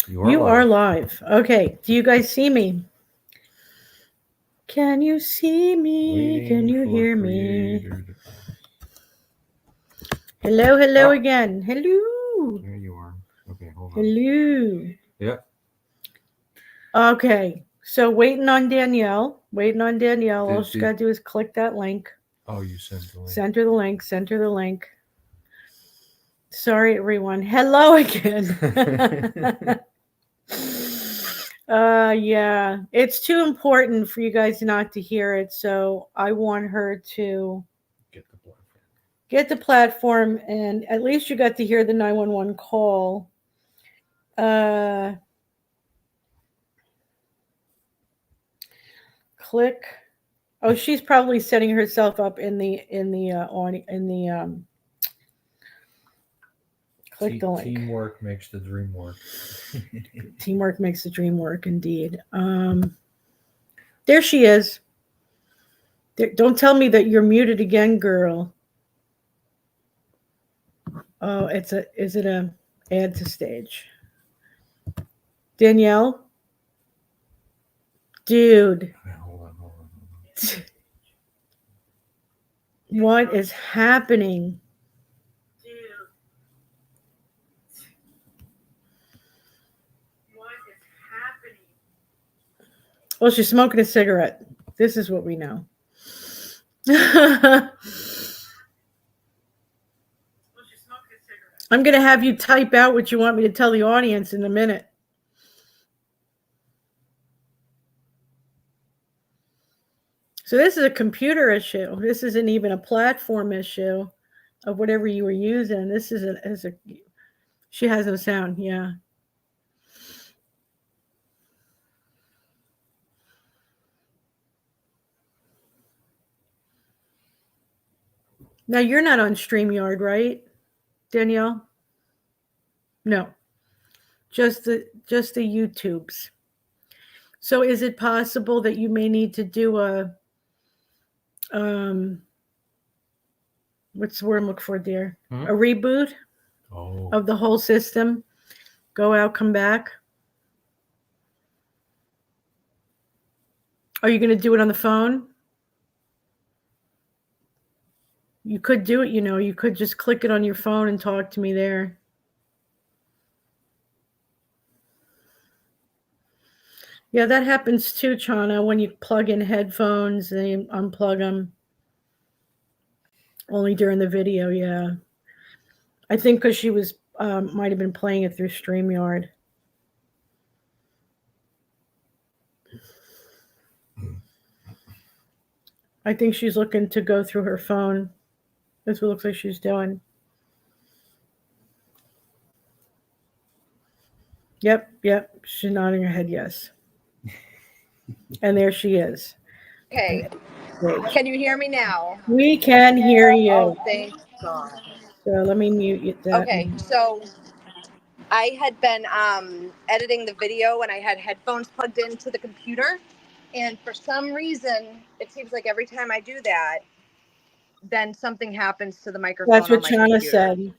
You are live. Okay. Do you guys see me? Can you see me? Can you hear me? Hello, hello again. Hello. There you are. Okay, hold on. Hello. Yep. Okay. So waiting on Danielle. Waiting on Danielle. All Did- she's did- got to do is click that link. Oh, you sent the link. Center the link. Center the link. Sorry, everyone. Hello again. Yeah. It's too important for you guys not to hear it. So I want her to Get the platform. get the platform, and at least you got to hear the 911 call. Click. Oh, she's probably setting herself up in the audio in the click the link. Teamwork makes the dream work. Teamwork makes the dream work, indeed. There she is. There, don't tell me that you're muted again, girl. Oh, is it a add to stage? Danielle? Dude. Hold on. What is happening? Well, she's smoking a cigarette. This is what we know. I'm going to have you type out what you want me to tell the audience in a minute. So this is a computer issue. This isn't even a platform issue of whatever you were using. This is a she has no sound. Yeah. Now you're not on StreamYard, right, Danielle? No. Just the YouTubes. So is it possible that you may need to do a what's the word I'm looking for, dear? A reboot of the whole system. Go out, come back. Are you going to do it on the phone? You could do it, you could just click it on your phone and talk to me there. Yeah, that happens too, Chana, when you plug in headphones and you unplug them. Only during the video, yeah. I think because she was, might have been playing it through StreamYard. I think she's looking to go through her phone. That's what it looks like she's doing. Yep. She's nodding her head yes. And there she is. Okay. Can you hear me now? We can hear you. Oh, thank God. So let me mute you. Okay, so I had been editing the video and I had headphones plugged into the computer. And for some reason, it seems like every time I do that, then something happens to the microphone. That's what on my Chana computer. said.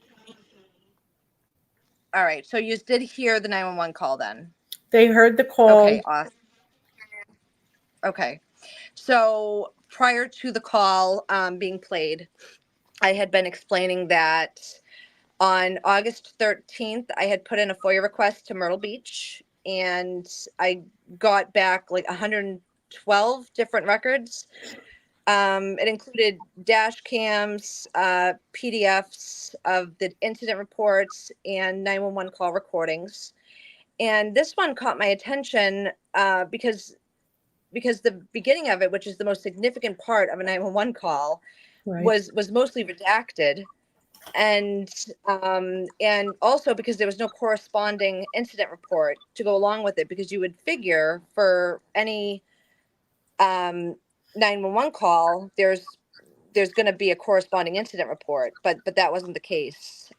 All right, so you did hear the 911 call then? They heard the call. Okay, awesome. Okay, so prior to the call being played, I had been explaining that on August 13th, I had put in a FOIA request to Myrtle Beach, and I got back like 112 different records. It included dash cams, PDFs of the incident reports, and 911 call recordings. And this one caught my attention because the beginning of it, which is the most significant part of a 911 call, Right. was mostly redacted. And also because there was no corresponding incident report to go along with it, because you would figure for any 911 call there's going to be a corresponding incident report, but that wasn't the case.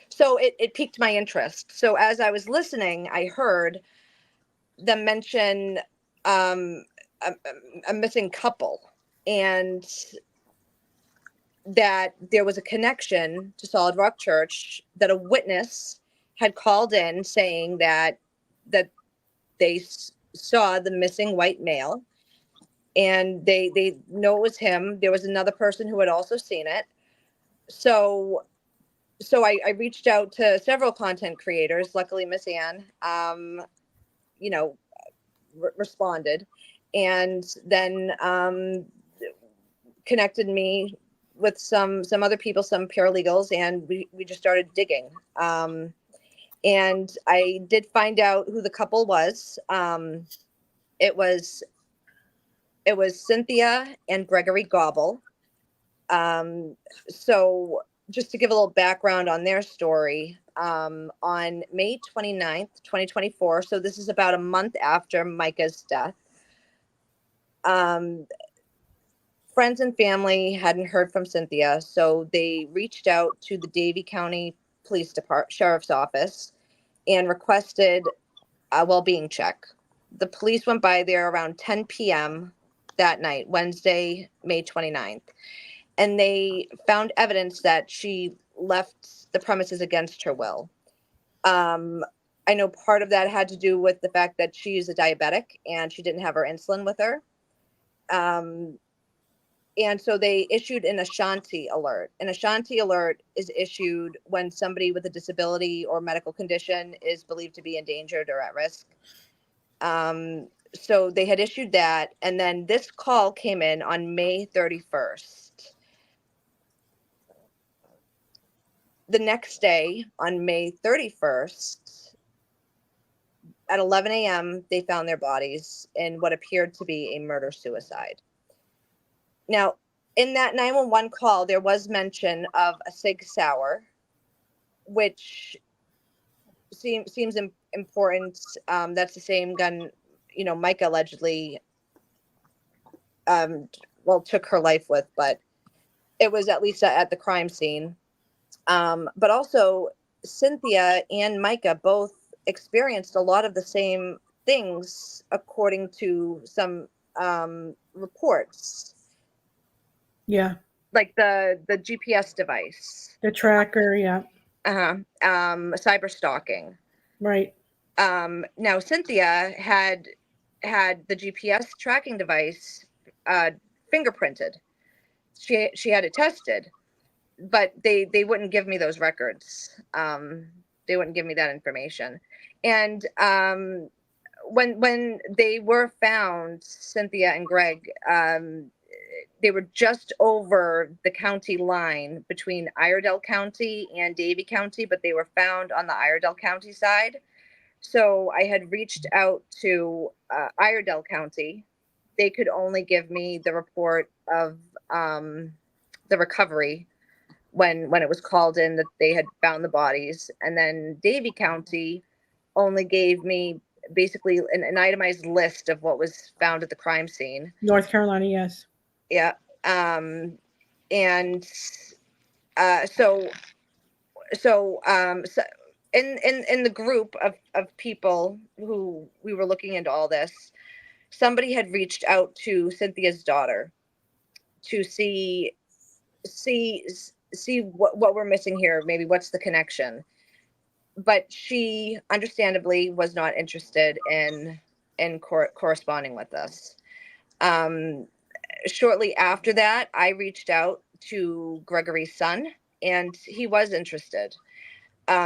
So it piqued my interest. So as I was listening, I heard them mention a missing couple, and that there was a connection to Solid Rock Church, that a witness had called in saying that they saw the missing white male, and they know it was him. There was another person who had also seen it. So I reached out to several content creators. Luckily, Miss Ann, you know, responded, and then connected me with some other people, some paralegals, and we just started digging. And I did find out who the couple was. It was Cynthia and Gregory Gobble. So just to give a little background on their story, on May 29th, 2024, so this is about a month after Micah's death, friends and family hadn't heard from Cynthia, so they reached out to the Davie County Police Department Sheriff's Office and requested a well-being check. The police went by there around 10 p.m. that night, Wednesday, May 29th, and they found evidence that she left the premises against her will. I know part of that had to do with the fact that she's a diabetic and she didn't have her insulin with her. And so they issued an Ashanti alert. An Ashanti alert is issued when somebody with a disability or medical condition is believed to be endangered or at risk. So they had issued that. And then this call came in on May 31st. The next day, on May 31st, at 11 a.m., they found their bodies in what appeared to be a murder-suicide. Now, in that 911 call, there was mention of a Sig Sauer, which seems important. That's the same gun, Micah allegedly, took her life with, but it was at least at the crime scene. But also, Cynthia and Micah both experienced a lot of the same things, according to some reports. Yeah. Like the GPS device. The tracker, yeah. Cyber stalking. Right. Now Cynthia had the GPS tracking device fingerprinted. She had it tested, but they wouldn't give me those records. They wouldn't give me that information. And when they were found, Cynthia and Greg, they were just over the county line between Iredell County and Davie County, but they were found on the Iredell County side. So I had reached out to Iredell County. They could only give me the report of the recovery when it was called in that they had found the bodies. And then Davie County only gave me basically an itemized list of what was found at the crime scene. North Carolina, yes. Yeah. So in the group of people who we were looking into all this, somebody had reached out to Cynthia's daughter to see what we're missing here. Maybe what's the connection? But she understandably was not interested in corresponding with us. Shortly after that, I reached out to Gregory Son, and he was interested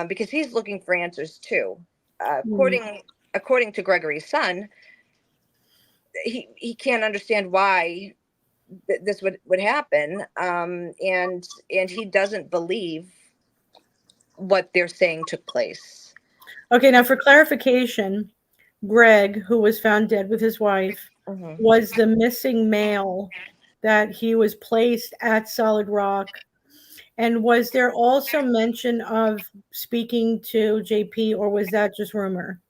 because he's looking for answers too. According to Gregory's Son, he can't understand why this would happen, and he doesn't believe what they're saying took place. Okay, now for clarification, Greg, who was found dead with his wife, was the missing male that he was placed at Solid Rock. And was there also mention of speaking to JP, or was that just rumor?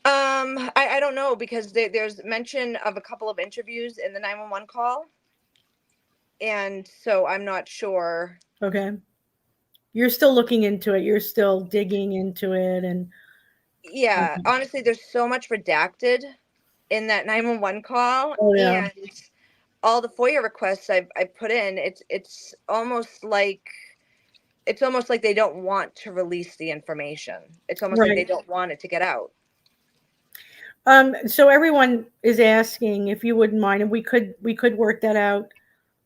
I don't know, because there's mention of a couple of interviews in the 911 call. And so I'm not sure. Okay. You're still looking into it. You're still digging into it. And yeah, okay. Honestly, there's so much redacted in that 911 call. Oh, yeah. And all the FOIA requests I put in, it's almost like it's almost like they don't want to release the information. It's almost like they Right. don't want it to get out. So everyone is asking if you wouldn't mind, and we could work that out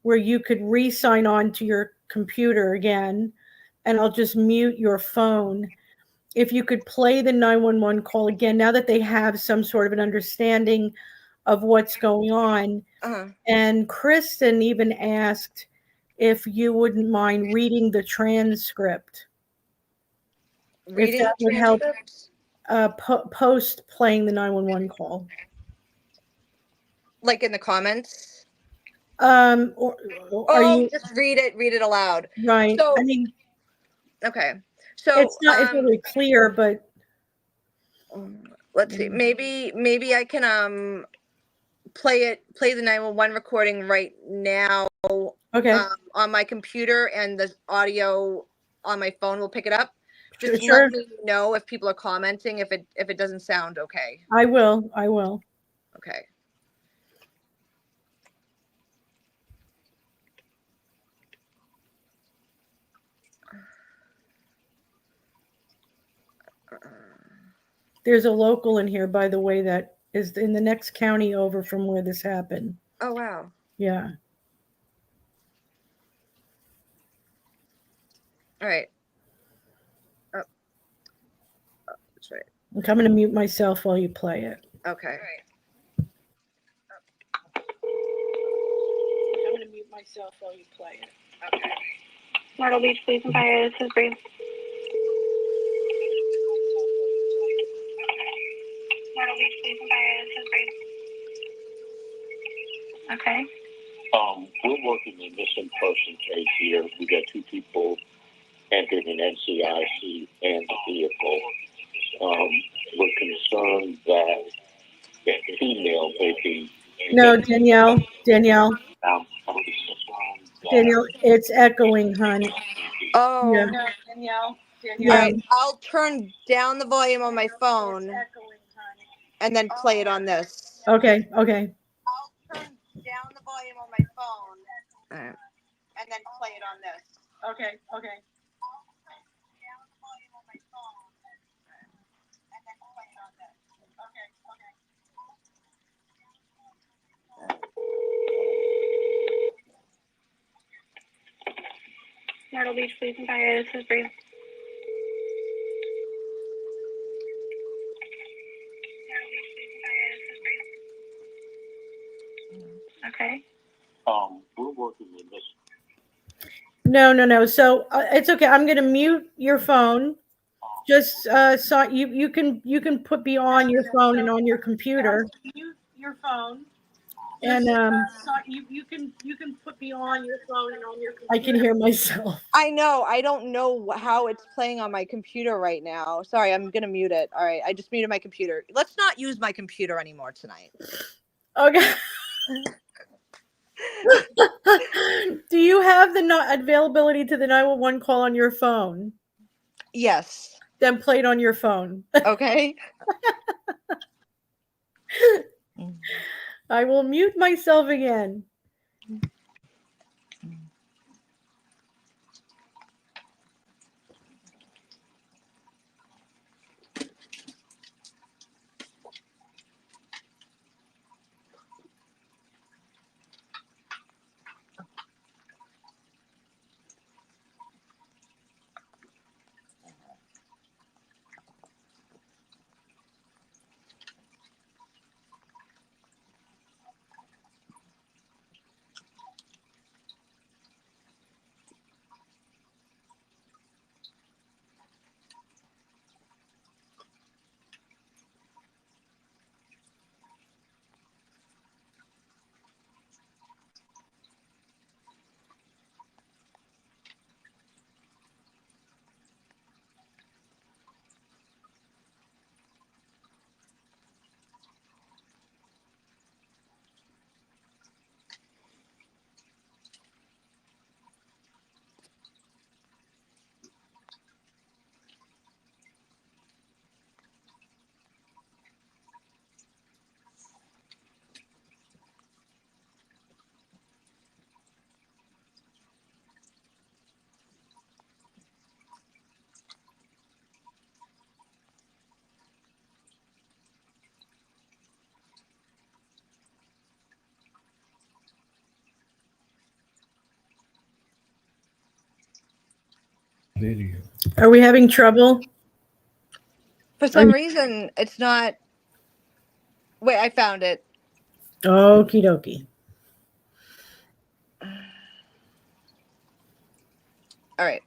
where you could re-sign on to your computer again, and I'll just mute your phone. If you could play the 911 call again, now that they have some sort of an understanding of what's going on. Uh-huh. And Kristen even asked if you wouldn't mind reading the transcript. Reading if that would help transcripts? post playing the 911 call. Like in the comments? Or are you just read it aloud. right? So, I mean, okay. So it's not really clear, but let's see. Maybe I can play the 911 recording right now okay. on my computer, and the audio on my phone will pick it up. Just Sure. let me know if people are commenting, if it doesn't sound okay. I will. Okay. There's a local in here, by the way, that is in the next county over from where this happened. Oh, wow. Yeah. All right. Oh, that's right. I'm coming to mute myself while you play it. Okay. I'm going to mute myself while you play it. Okay. Myrtle Beach Police and Fire, this is Bree. Myrtle Beach Police and Fire, this is Bree. Okay. We're working the missing person case here. We got two people entered in NCIC and the vehicle. We're concerned that the female may be. No, Danielle, it's echoing, hon. Oh. Yeah. No, Danielle. All right. I'll turn down the volume on my phone and then play it on this. Okay. I'll turn down the volume on my phone. All right. And then play it on this. Okay. Myrtle Beach Police and Fire, this is Bree. Myrtle Beach Police and Fire, this is Bree. Okay. We're working the missing. No. So it's okay. I'm going to mute your phone. Just so you can be on your phone and on your computer. Mute your phone. And you can be on your phone and on your computer. I can hear myself. I know. I don't know how it's playing on my computer right now. Sorry, I'm going to mute it. All right. I just muted my computer. Let's not use my computer anymore tonight. Okay. Do you have the availability to the 911 call on your phone? Yes. Then play it on your phone. Okay. I will mute myself again. video. Are we having trouble? For some reason, it's not. Wait, I found it. Okie dokie. All right.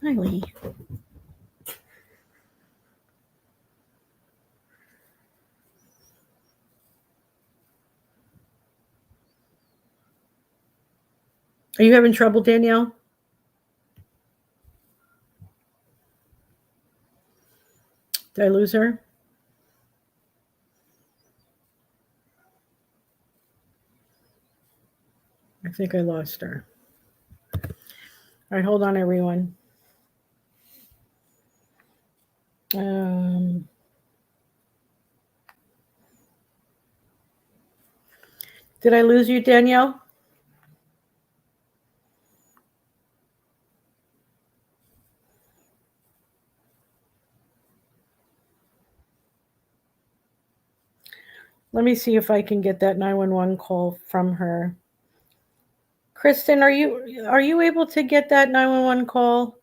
Hi, Lee. Are you having trouble, Danielle? Did I lose her? I think I lost her. All right, hold on, everyone. Did I lose you, Danielle? Let me see if I can get that 911 call from her. Kristen, are you able to get that 911 call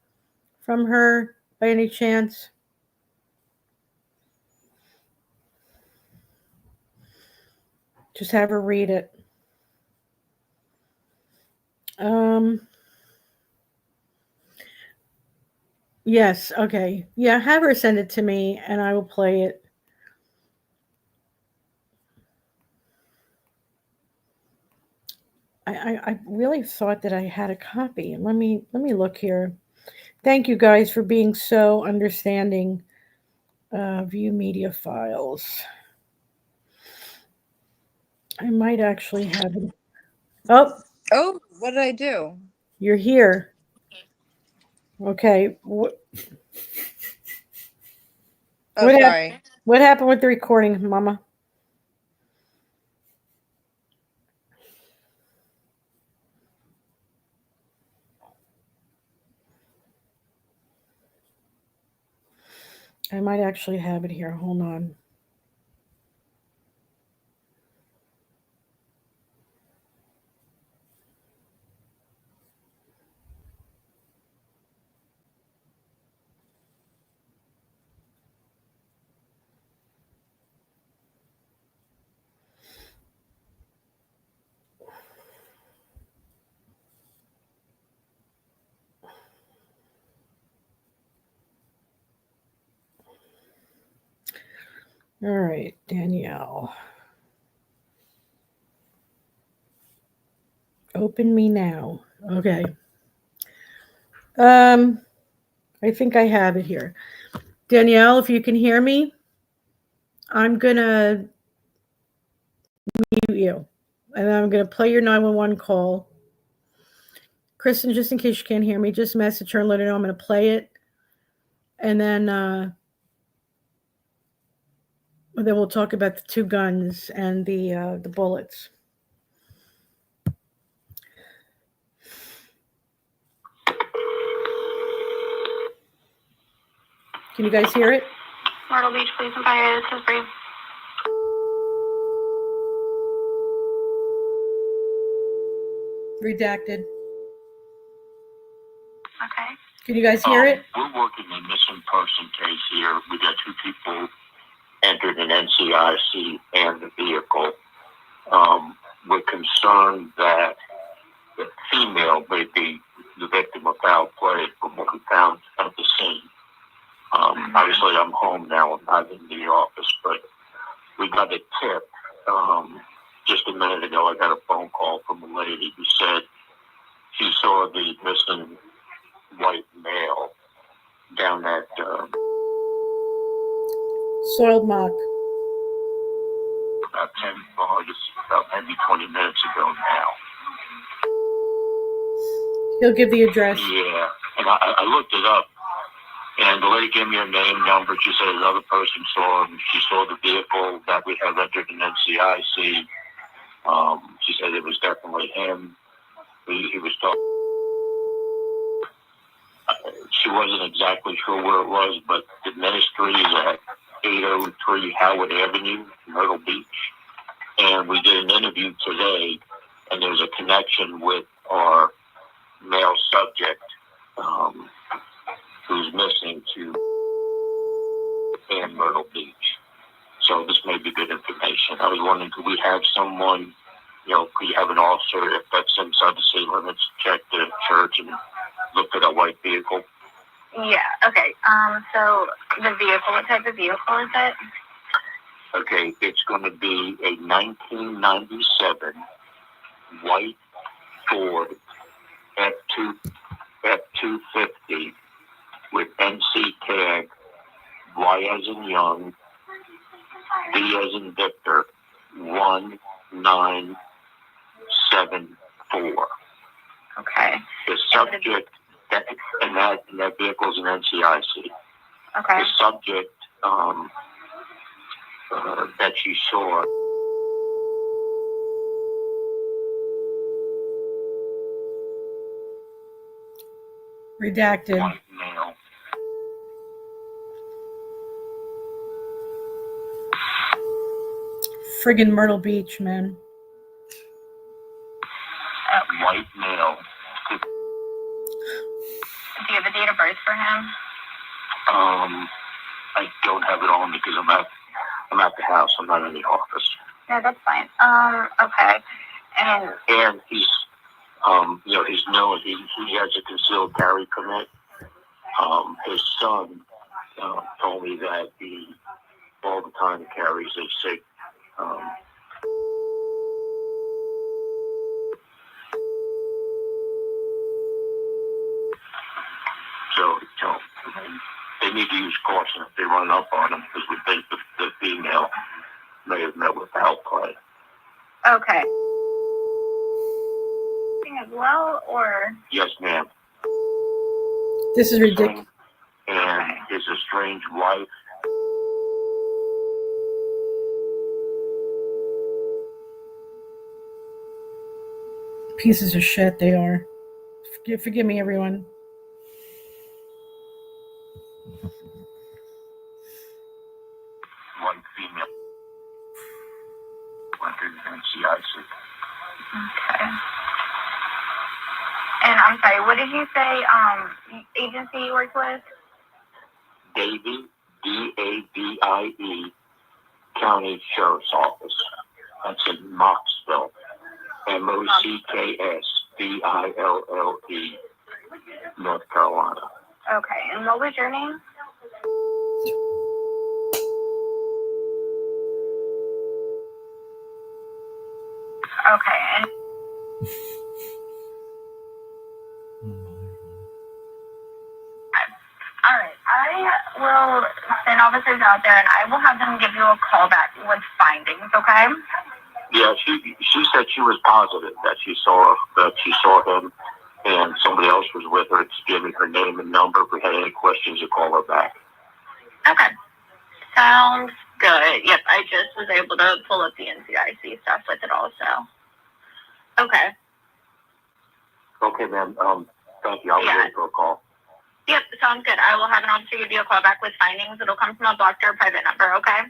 from her by any chance? Just have her read it. Yes, okay. Yeah, have her send it to me and I will play it. I really thought that I had a copy. Let me look here. Thank you guys for being so understanding. View media files. I might actually have it. Oh, Oh, what did I do? you're here. Okay. Oh, What sorry. What happened with the recording, Mama? I might actually have it here. Hold on. All right, Danielle. Open me now. Okay. I think I have it here. Danielle, if you can hear me, I'm gonna mute you. And I'm gonna play your 911 call. Kristen, just in case you can't hear me, just message her and let her know I'm gonna play it. And then we'll talk about the two guns and the bullets. Can you guys hear it? Myrtle Beach Police and Fire, this is Bree. Redacted. Okay. Can you guys hear it? We're working a missing person case here. We got two people entered an NCIC and the vehicle. We're concerned that the female may be the victim of foul play from what we found at the scene. Obviously, I'm home now. I'm not in the office, but we got a tip just a minute ago. I got a phone call from a lady who said she saw the missing white male down at Soiled mock. about 10, well, I guess about maybe 20 minutes ago now. He'll give the address. Yeah, and I looked it up, and the lady gave me her name, number. She said another person saw him. She saw the vehicle that we have entered in NCIC. She said it was definitely him. He was talking. She wasn't exactly sure where it was, but the ministry is at 803 Howard Avenue, Myrtle Beach. And we did an interview today, and there's a connection with our male subject who's missing to Myrtle Beach. So this may be good information. I was wondering, could we have someone, could you have an officer, if that's inside the city limits, check the church and look for that white vehicle? Yeah, okay. So the vehicle, what type of vehicle is it? Okay, it's going to be a 1997 white Ford F-250 with NC tag Y as in Young, B as in Victor, 1974. Okay. The subject, and that vehicle is an NCIC. Okay. The subject that she saw. Redacted. White male. Friggin' Myrtle Beach, man. White male. Do you have a date of birth for him? I don't have it on because I'm at the house. I'm not in the office. Yeah, that's fine. Okay. And he's he's known. He has a concealed carry permit. His son told me that he all the time carries a sig. So they need to use caution if they run up on him, because we think the female may have met with foul play. okay. As well, or Yes, ma'am. This is ridiculous. And his estranged wife. Pieces of shit they are. Forgive me, everyone. White female. Entered NCIC. okay. And I'm sorry, what did you say? Agency you work with? Davie, D-A-V-I-E, County Sheriff's Office. That's in Mocksville. M-O-C-K-S-V-I-L-L-E, North Carolina. Okay. And what was your name? Okay. And all right. I will send officers out there, and I will have them give you a call back with findings. Okay. Yeah, she said she was positive that she saw him, and somebody else was with her. She gave me her name and number. If we had any questions, to call her back. Okay. Sounds good. Yep. I just was able to pull up the NCIC stuff with it also. Okay. Okay, ma'am. Thank you. I'll wait for a call. Yep. Sounds good. I will have an officer give you a call back with findings. It'll come from a blocked or private number. Okay.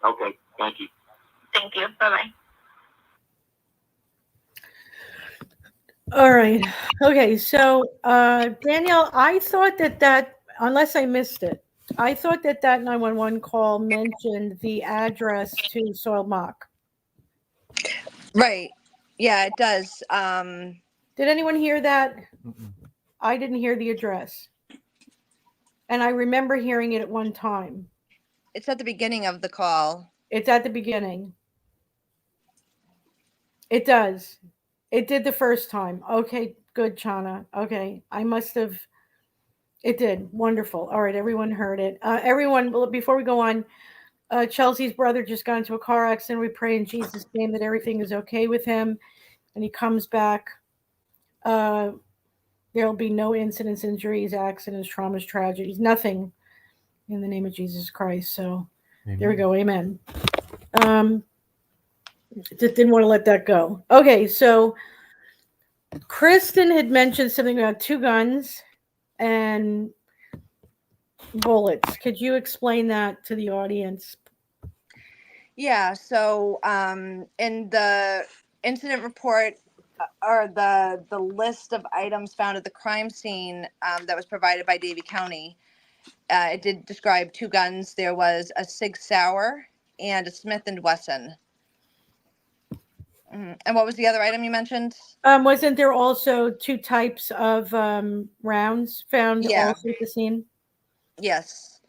Okay. Thank you. Thank you. Bye-bye. All right. Okay. So, Danielle, I thought that, unless I missed it, I thought that 911 call mentioned the address to Soil Mock. Right. Yeah, it does. Did anyone hear that? Mm-mm. I didn't hear the address. And I remember hearing it at one time. It's at the beginning of the call. It's at the beginning. It does. It did the first time. Okay, good, Chana. Okay, I must have. It did. Wonderful. All right, everyone heard it. Everyone, before we go on, Chelsea's brother just got into a car accident. We pray in Jesus' name that everything is okay with him and he comes back. There'll be no incidents, injuries, accidents, traumas, tragedies, nothing in the name of Jesus Christ. So there we go. Amen. Just didn't want to let that go. Okay, so Kristen had mentioned something about 2 guns and bullets. Could you explain that to the audience? Yeah, so in the incident report or the list of items found at the crime scene that was provided by Davie County, it did describe 2 guns. There was a Sig Sauer and a Smith & Wesson. And what was the other item you mentioned? Wasn't there also 2 types of rounds found Yeah. also at the scene? Yes.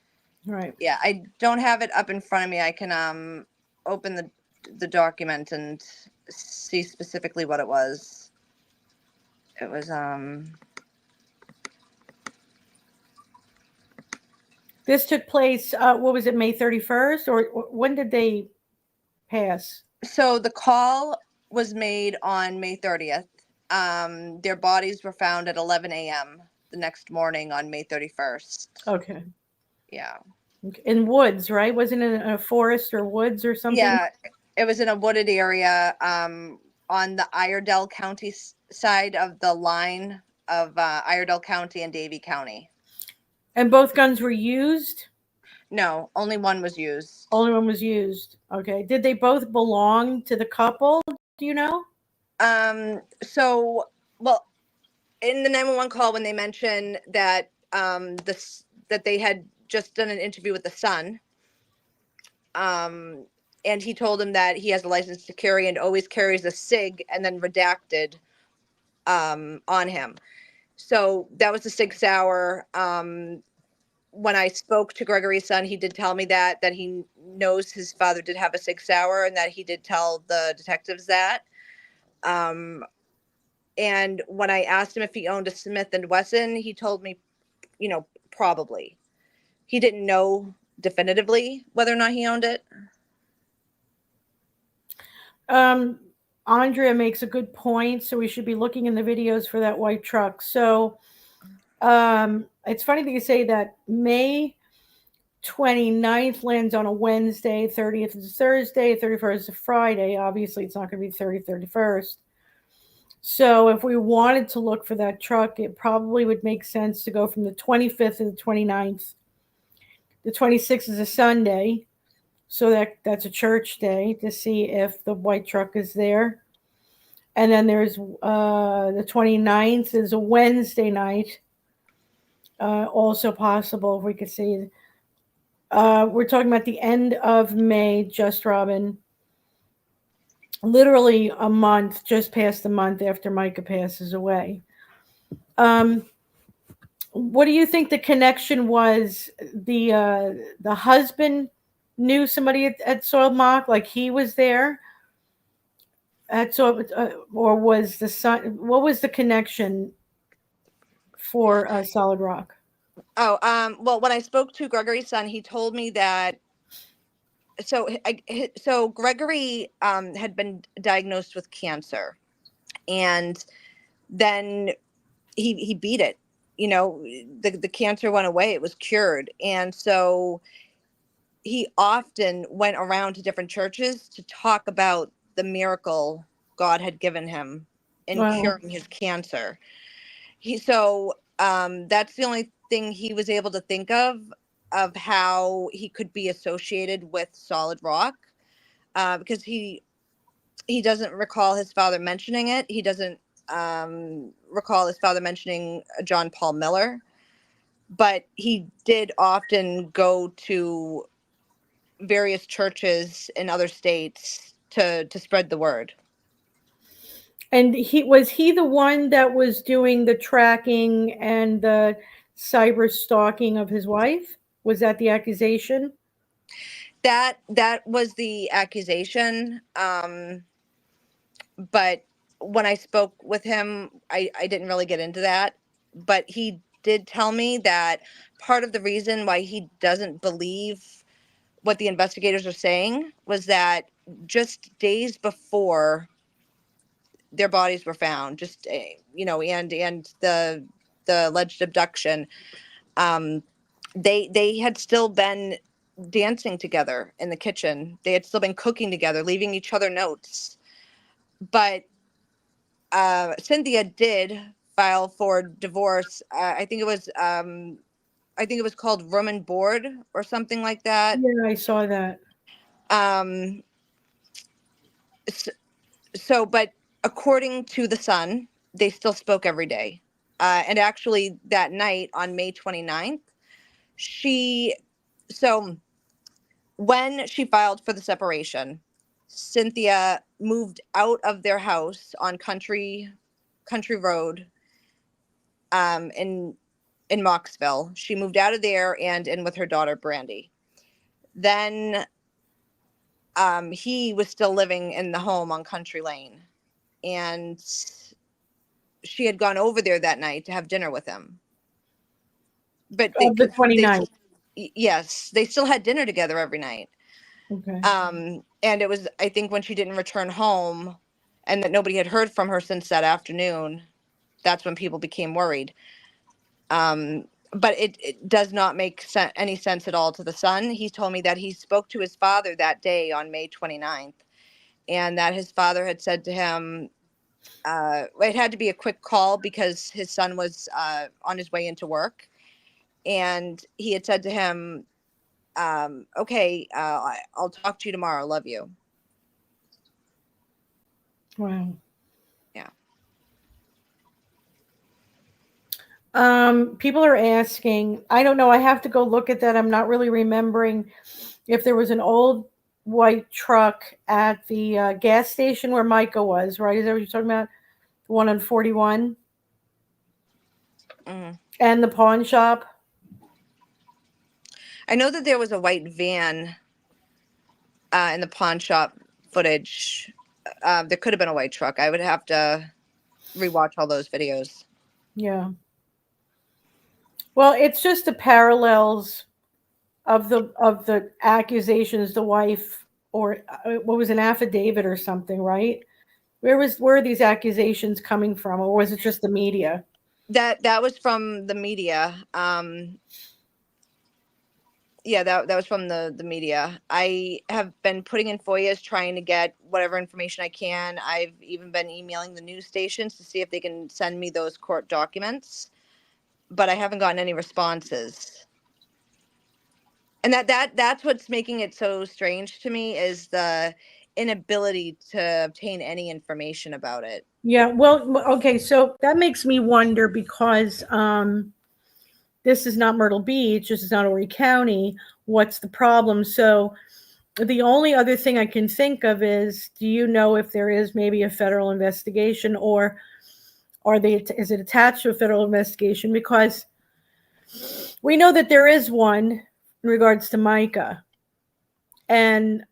Right. Yeah, I don't have it up in front of me. I can open the document and see specifically what it was. It was This took place, what was it, May 31st? Or when did they pass? so the call was made on May 30th. Their bodies were found at 11 a.m. the next morning on May 31st. Okay. Yeah. In woods, right? Wasn't it in a forest or woods or something? Yeah, it was in a wooded area on the Iredell County side of the line of Iredell County and Davie County. And both guns were used? No, only one was used. Only one was used. Okay. Did they both belong to the couple? Do you know? So, well, in the 911 call, when they mentioned that that they had just done an interview with the son, and he told him that he has a license to carry and always carries a SIG and then redacted on him. So that was the Sig Sauer. When I spoke to Gregory Son, he did tell me that he knows his father did have a Sig Sauer and that he did tell the detectives that. And when I asked him if he owned a Smith & Wesson, he told me, probably. He didn't know definitively whether or not he owned it. Andrea makes a good point. So we should be looking in the videos for that white truck. So it's funny that you say that. May 29th lands on a Wednesday, 30th is a Thursday, 31st is a Friday. Obviously, it's not going to be 31st. So if we wanted to look for that truck, it probably would make sense to go from the 25th to the 29th. The 26th is a Sunday, so that's a church day, to see if the white truck is there. And then there's the 29th is a Wednesday night. Also possible if we could see. We're talking about the end of May, just Robin. Literally a month, just past a month after Micah passes away. What do you think the connection was? The husband knew somebody at Soil Mock, like he was there at Soil, or was the son? What was the connection for Solid Rock? Oh, well, when I spoke to Gregory's son, he told me that. So Gregory had been diagnosed with cancer, and then he beat it. The cancer went away; it was cured, and so he often went around to different churches to talk about the miracle God had given him in curing his cancer. That's the only thing he was able to think of how he could be associated with Solid Rock, because he doesn't recall his father mentioning it. He doesn't recall his father mentioning John Paul Miller, but he did often go to various churches in other states to spread the word. And was he the one that was doing the tracking and the cyber stalking of his wife? Was that the accusation? That was the accusation. But when I spoke with him, I didn't really get into that. But he did tell me that part of the reason why he doesn't believe what the investigators are saying was that just days before their bodies were found, and the alleged abduction, they had still been dancing together in the kitchen. They had still been cooking together, leaving each other notes. But Cynthia did file for divorce. I think it was called room and board or something like that. Yeah, I saw that. But according to the Sun, they still spoke every day. And actually that night on May 29th, when she filed for the separation, Cynthia moved out of their house on Country Road in Moxville. She moved out of there and in with her daughter Brandy. Then he was still living in the home on Country Lane, and she had gone over there that night to have dinner with him. But The 29th. Yes, they still had dinner together every night. Okay. And it was, I think, when she didn't return home and that nobody had heard from her since that afternoon, that's when people became worried. But it does not make any sense at all to the Sun. He told me that he spoke to his father that day on May 29th, and that his father had said to him, it had to be a quick call because his son was on his way into work. And he had said to him, okay, I'll talk to you tomorrow. Love you. Wow. Yeah. People are asking, I don't know, I have to go look at that. I'm not really remembering if there was an old white truck at the gas station where Micah was, right? Is that what you're talking about? The one on 41? Mm-hmm. And the pawn shop? I know that there was a white van in the pawn shop footage. There could have been a white truck. I would have to rewatch all those videos. Yeah. Well, it's just the parallels of the accusations, the wife, or what was an affidavit or something, right? Where are these accusations coming from, or was it just the media? That was from the media. Yeah, that was from the media. I have been putting in FOIAs trying to get whatever information I can. I've even been emailing the news stations to see if they can send me those court documents, but I haven't gotten any responses. And that's what's making it so strange to me is the inability to obtain any information about it. Yeah, well, okay, so that makes me wonder because this is not Myrtle Beach, this is not Horry County. What's the problem? So the only other thing I can think of is, do you know if there is maybe a federal investigation, or is it attached to a federal investigation? Because we know that there is one in regards to Micah, and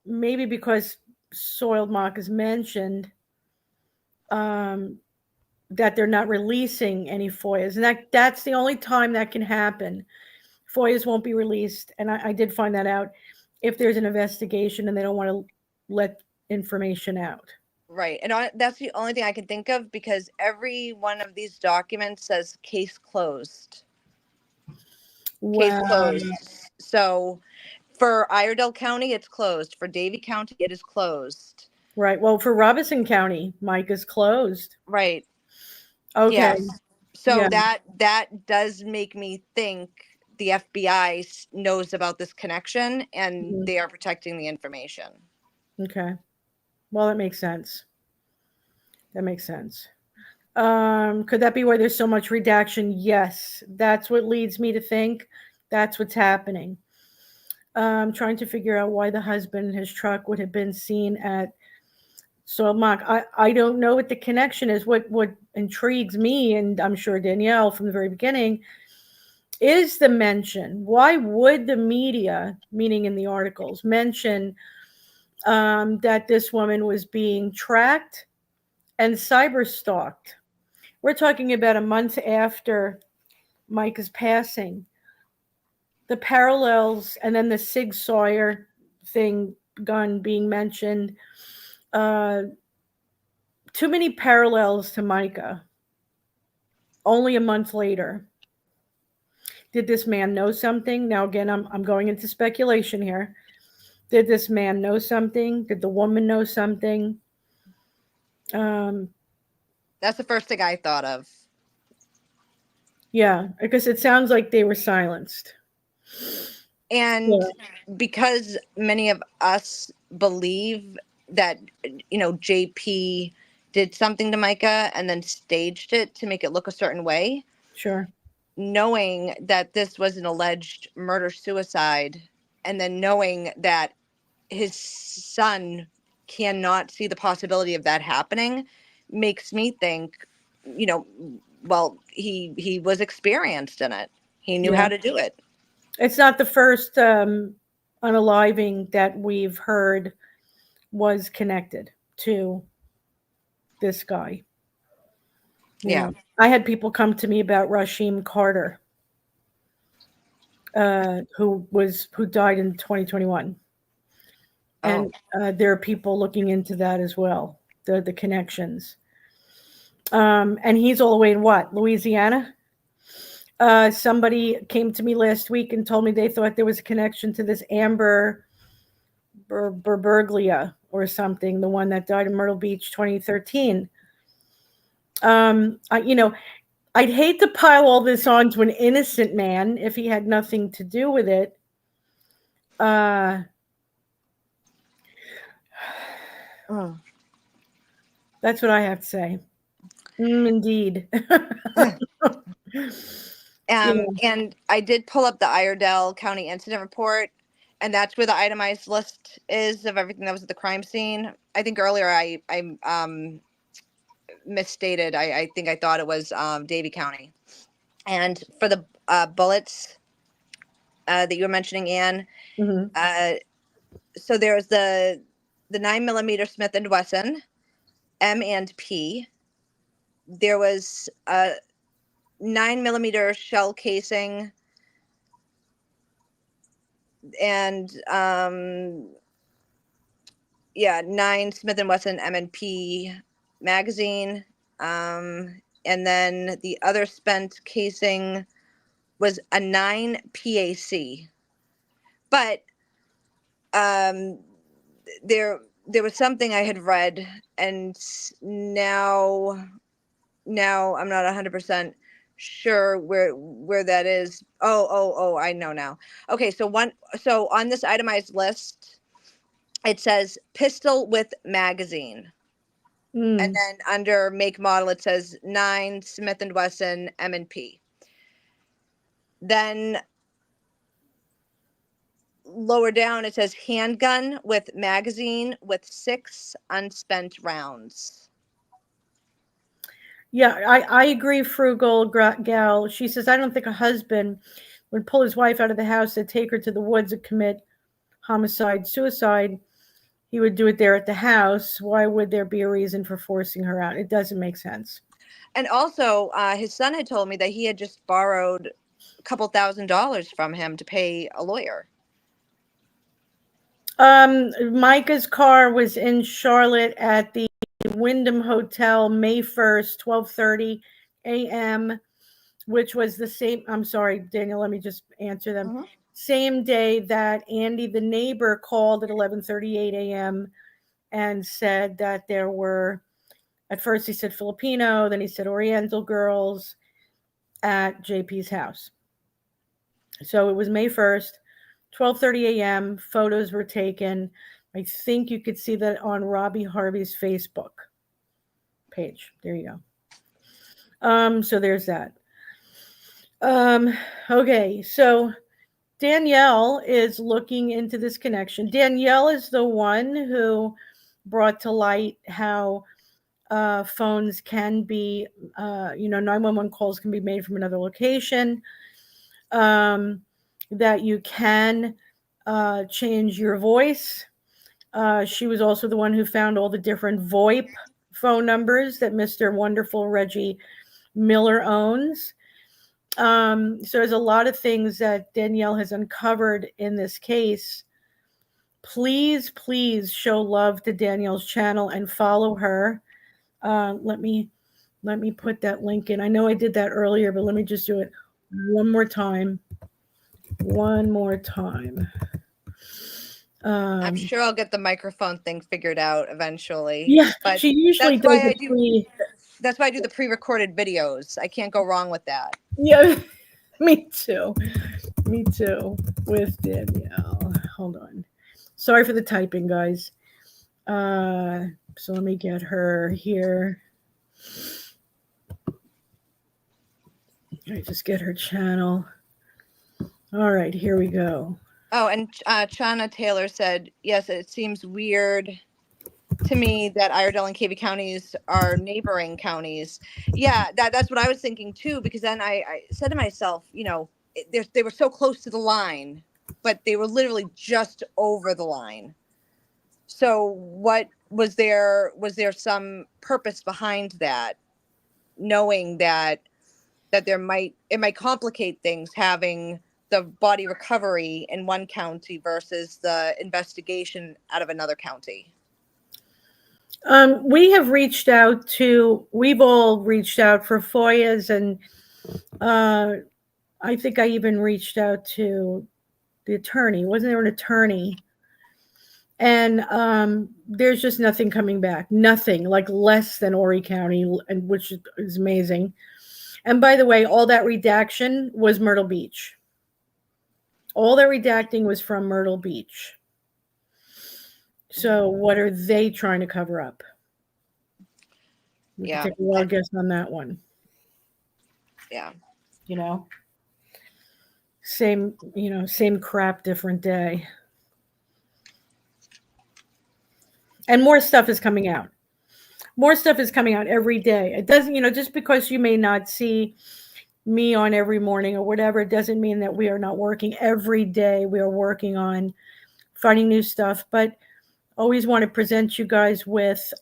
maybe because soiled mock is mentioned, that they're not releasing any FOIAs, and that's the only time that can happen. FOIAs won't be released, and I did find that out if there's an investigation and they don't want to let information out. Right. And that's the only thing I can think of, because every one of these documents says case closed. Case closed. So for Iredell County, it's closed. For Davie County, it is closed. Right. Well, for Robeson County, Mike is closed. Right. Okay. Yes. So Yeah. that does make me think the FBI knows about this connection and they are protecting the information. Okay. Well, that makes sense. That makes sense. Could that be why there's so much redaction? Yes. That's what leads me to think that's what's happening. Trying to figure out why the husband and his truck would have been seen at soiled mock. I don't know what the connection is. What intrigues me, and I'm sure Danielle from the very beginning, is the mention. Why would the media, meaning in the articles, mention that this woman was being tracked and cyber stalked? We're talking about a month after Micah's passing. The parallels, and then the Sig Sauer gun being mentioned. Too many parallels to Micah. only a month later. Did this man know something? Now, again, I'm going into speculation here. Did this man know something? Did the woman know something? That's the first thing I thought of. Yeah, because it sounds like they were silenced. And because many of us believe that, JP did something to Micah and then staged it to make it look a certain way, Sure. knowing that this was an alleged murder-suicide, and then knowing that his son cannot see the possibility of that happening, makes me think, well, he was experienced in it. He knew how to do it. It's not the first unaliving that we've heard was connected to this guy. Yeah. I had people come to me about Rasheem Carter, who died in 2021. And there are people looking into that as well, the connections. And he's all the way in what, Louisiana? Somebody came to me last week and told me they thought there was a connection to this Amber Berberglia or something, the one that died in Myrtle Beach 2013. I'd hate to pile all this on to an innocent man if he had nothing to do with it. That's what I have to say. Indeed. And I did pull up the Iredell County Incident Report, and that's where the itemized list is of everything that was at the crime scene. I think earlier I misstated. I think I thought it was Davie County. And for the bullets that you were mentioning, Anne, so there's the 9mm Smith & Wesson M&P. There was a 9mm shell casing, and 9 Smith & Wesson M&P magazine, and then the other spent casing was a 9 PAC. But there was something I had read, and now I'm not 100% sure where that is. Oh, I know now. Okay, so on this itemized list, it says pistol with magazine. And then under make model, it says 9 Smith & Wesson M&P. Then lower down, it says handgun with magazine with 6 unspent rounds. Yeah, I agree, Frugal Gal. She says, I don't think a husband would pull his wife out of the house and take her to the woods and commit homicide, suicide. He would do it there at the house. Why would there be a reason for forcing her out? It doesn't make sense. And also, his son had told me that he had just borrowed a couple $1,000s from him to pay a lawyer. Micah's car was in Charlotte at the Wyndham Hotel, May 1st, 12:30 a.m., which was the same. I'm sorry, Daniel, let me just answer them. Same day that Andy, the neighbor, called at 11:38 a.m. and said that there were, at first he said Filipino, then he said Oriental girls at JP's house. So it was May 1st, 12:30 a.m. Photos were taken. I think you could see that on Robbie Harvey's Facebook page. There you go. So there's that. Okay, so Danielle is looking into this connection. Danielle is the one who brought to light how phones can be, 911 calls can be made from another location, that you can change your voice. She was also the one who found all the different VoIP phone numbers that Mr. Wonderful Reggie Miller owns. So there's a lot of things that Danielle has uncovered in this case. Please show love to Danielle's channel and follow her. Let me Let me put that link in. I know I did that earlier, but let me just do it one more time. One more time. I'm sure I'll get the microphone thing figured out eventually. Yeah, but she usually that's does why I it do. That's why I do the pre-recorded videos. I can't go wrong with that. Yeah, me too. Me too. With Danielle. Hold on. Sorry for the typing, guys. So let me get her here. I just get her channel. All right, here we go. Oh, and Chana Taylor said, yes, it seems weird to me that Iredell and KB counties are neighboring counties. Yeah, that's what I was thinking too, because then I said to myself, you know, they were so close to the line, but they were literally just over the line. So what was there some purpose behind that, knowing that it might complicate things having the body recovery in one county versus the investigation out of another county? We have reached out to, we've all reached out for FOIAs, and I think I even reached out to the attorney. Wasn't there an attorney? And there's just nothing coming back. Nothing, like less than Horry County, and which is amazing. And by the way, all that redaction was Myrtle Beach. All that redacting was from Myrtle Beach. So what are they trying to cover up? We can take a wild guess on that one. Yeah. You know, same crap, different day. And more stuff is coming out. More stuff is coming out every day. It doesn't, just because you may not see me on every morning or whatever, it doesn't mean that we are not working every day. We are working on finding new stuff, but always want to present you guys with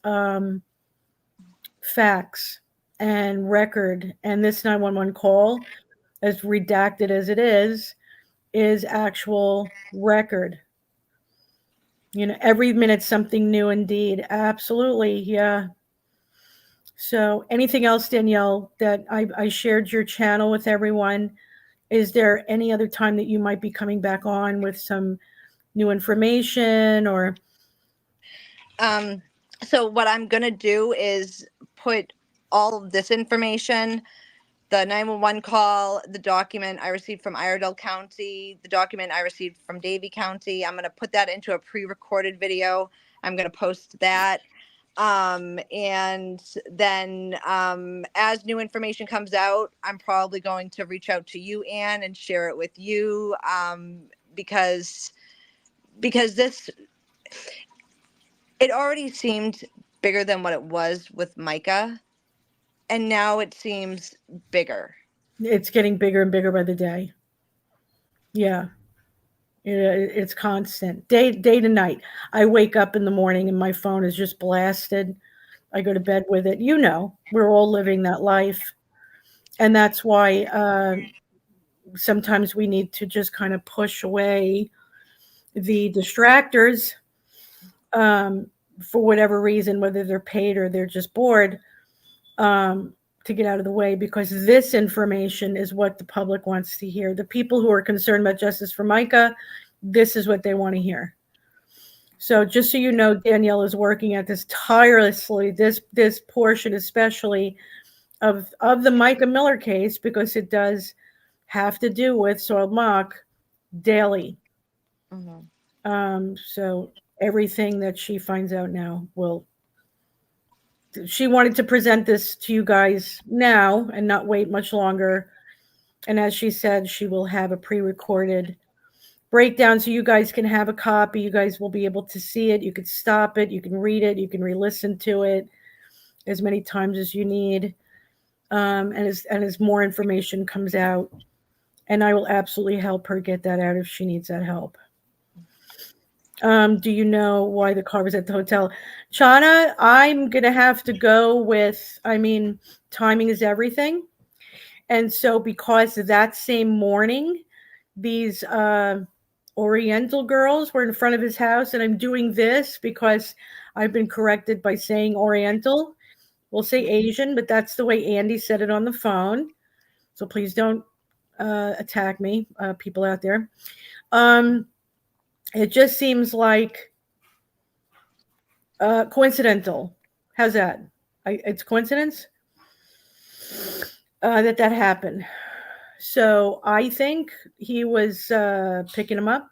facts and record. And this 911 call, as redacted as it is actual record. Every minute something new indeed. Absolutely. Yeah. So anything else, Danielle, that I shared your channel with everyone? Is there any other time that you might be coming back on with some new information or? So what I'm going to do is put all of this information, the 911 call, the document I received from Iredell County, the document I received from Davie County. I'm going to put that into a pre-recorded video. I'm going to post that. And then as new information comes out, I'm probably going to reach out to you, Anne, and share it with you, because this, it already seemed bigger than what it was with Micah, and now it seems bigger. It's getting bigger and bigger by the day. Yeah. It's constant, day to night. I wake up in the morning and my phone is just blasted. I go to bed with it. We're all living that life. And that's why sometimes we need to just kind of push away the distractors for whatever reason, whether they're paid or they're just bored, to get out of the way, because this information is what the public wants to hear. The people who are concerned about justice for Micah, this is what they want to hear. So just so you know, Danielle is working at this tirelessly, this portion especially of the Micah Miller case, because it does have to do with soiled mock daily. Mm-hmm. So everything that she finds out now she wanted to present this to you guys now and not wait much longer. And as she said, she will have a pre-recorded breakdown so you guys can have a copy. You guys will be able to see it. You can stop it. You can read it. You can re-listen to it as many times as you need. And as more information comes out, and I will absolutely help her get that out if she needs that help. Do you know why the car was at the hotel? Chana, I'm going to have to go with, timing is everything. And so because that same morning, these Oriental girls were in front of his house, and I'm doing this because I've been corrected by saying Oriental. We'll say Asian, but that's the way Andy said it on the phone. So please don't attack me, people out there. It just seems like coincidental. How's that? It's coincidence that happened. So I think he was picking him up.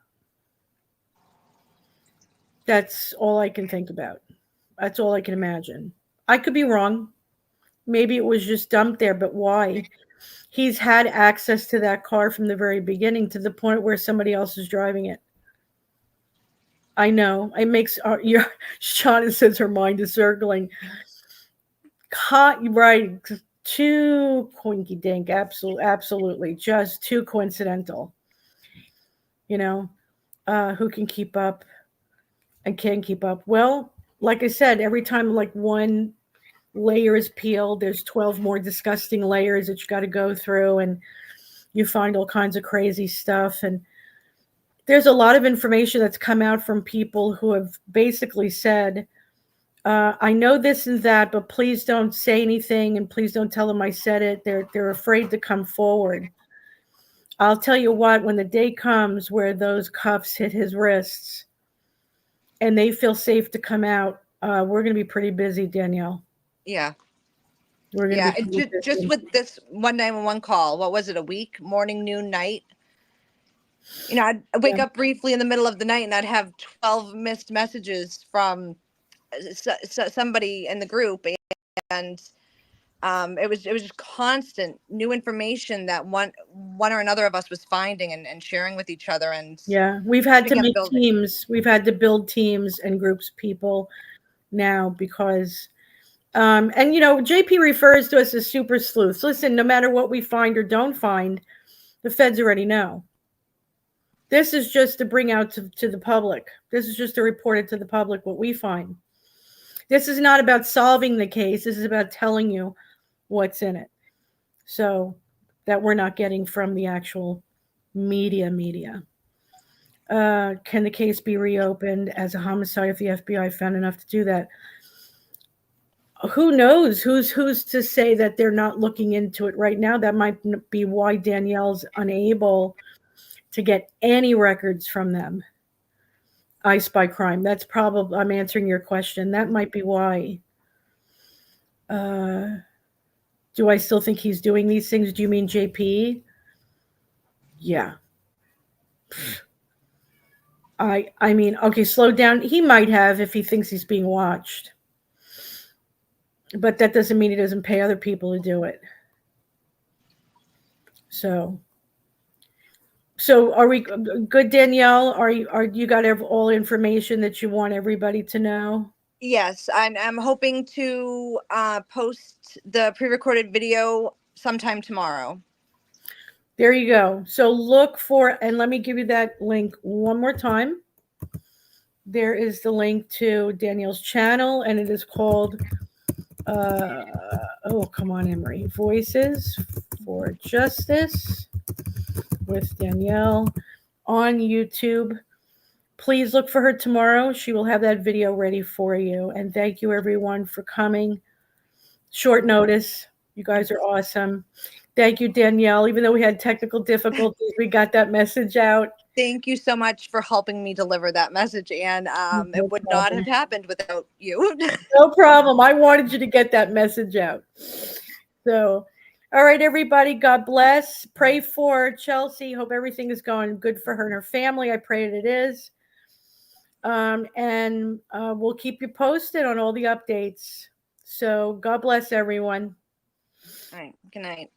That's all I can think about. That's all I can imagine. I could be wrong. Maybe it was just dumped there, but why? He's had access to that car from the very beginning to the point where somebody else is driving it. I know. It makes Shauna says her mind is circling. Right. Too quinky dink. Absolutely. Just too coincidental. You know, who can keep up and can keep up? Well, like I said, every time like one layer is peeled, there's 12 more disgusting layers that you got to go through, and you find all kinds of crazy stuff. And there's a lot of information that's come out from people who have basically said, I know this and that, but please don't say anything, and please don't tell them I said it. They're afraid to come forward. I'll tell you what, when the day comes where those cuffs hit his wrists and they feel safe to come out, we're going to be pretty busy, Danielle. Yeah. We're going to be just with this 191 call. What was it? A week, morning, noon, night? You know, I'd wake up briefly in the middle of the night and I'd have 12 missed messages from somebody in the group, and it was just constant new information that one or another of us was finding and sharing with each other. And yeah, we've had to make teams. We've had to build teams and groups of people now because and you know, JP refers to us as super sleuths. Listen, no matter what we find or don't find, the feds already know. This is just to bring out to the public. This is just to report it to the public what we find. This is not about solving the case. This is about telling you what's in it. So that we're not getting from the actual media. Can the case be reopened as a homicide if the FBI found enough to do that? Who knows? Who's to say that they're not looking into it right now? That might be why Danielle's unable to get any records from them. I Spy Crime. That's probably, I'm answering your question. That might be why. Do I still think he's doing these things? Do you mean JP? Yeah. I mean, okay, slow down. He might have if he thinks he's being watched. But that doesn't mean he doesn't pay other people to do it. So are we good, Danielle? Are you got all information that you want everybody to know? Yes, I'm hoping to post the pre-recorded video sometime tomorrow. There you go. So look for, and let me give you that link one more time. There is the link to Danielle's channel, and it is called, oh, come on, Emery. Voices for Justice with Danielle on YouTube. Please look for her tomorrow. She will have that video ready for you. And thank you, everyone, for coming. Short notice. You guys are awesome. Thank you, Danielle. Even though we had technical difficulties, we got that message out. Thank you so much for helping me deliver that message. And it would not have happened without you. No problem. I wanted you to get that message out. So, all right, everybody. God bless. Pray for Chelsea. Hope everything is going good for her and her family. I pray that it is. And we'll keep you posted on all the updates. So God bless everyone. All right. Good night.